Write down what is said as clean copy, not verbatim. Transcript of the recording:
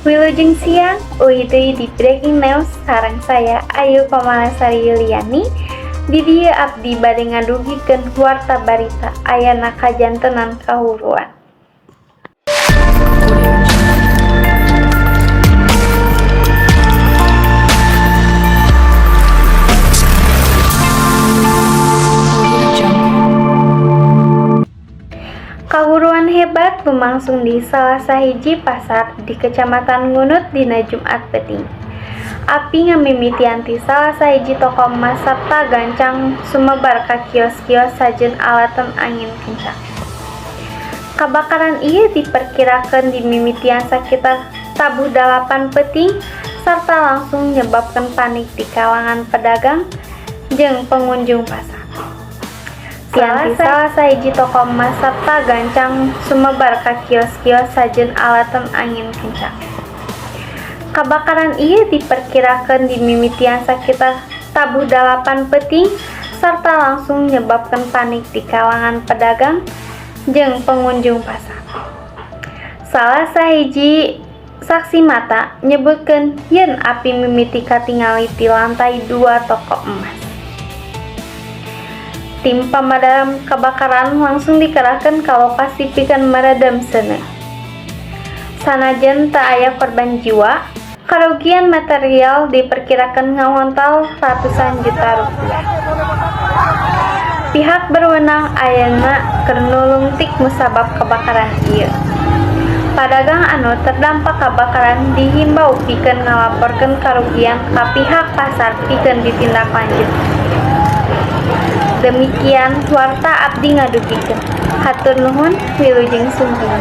Wilujeng siang, deui di Breaking News sareng saya Ayu Komalasari Yuliani. Di dieu abdi bade ngadugikeun warta barita ayana kajantenan kahuruan. Kahuruan hebat lumangsung di salah sahiji pasar di Kecamatan Ngunut dina Jumat Peuting. Api ngamimitian ti salah sahiji toko emas sarta gancang sumebar ka kios-kios sajeun alatan angin kencang. Kabakaran ieu diperkirakeun dimimitian sakitar tabuh 8 peuting sarta langsung nyebabkeun panik di kalangan pedagang jeung pengunjung pasar. Salah sahiji toko emas sarta gancang sumebar ka kios-kios sajeun alatan angin kencang. Kabakaran ieu diperkirakeun dimimitian sakitar tabuh 8 peuting sarta langsung nyebabkeun panik di kalangan pedagang jeung pengunjung pasar. Salah sahiji saksi mata nyebutkeun yen api mimiti katingali di lantai 2 toko emas. Tim pemadam kebakaran langsung dikerahkeun ka lokasi pikeun meredam seuneu. Sanajan teu aya korban jiwa, kerugian material diperkirakan ngontal ratusan juta rupiah. Pihak berwenang ayeuna keur nulung tik musabab kebakaran ieu. Padagang anu terdampak kebakaran dihimbau pikeun ngalaporkeun kerugian ka pihak pasar pikeun ditindaklanjut. Demikian warta abdi ngadugikeun. Hatur nuhun, wilujeng sumping.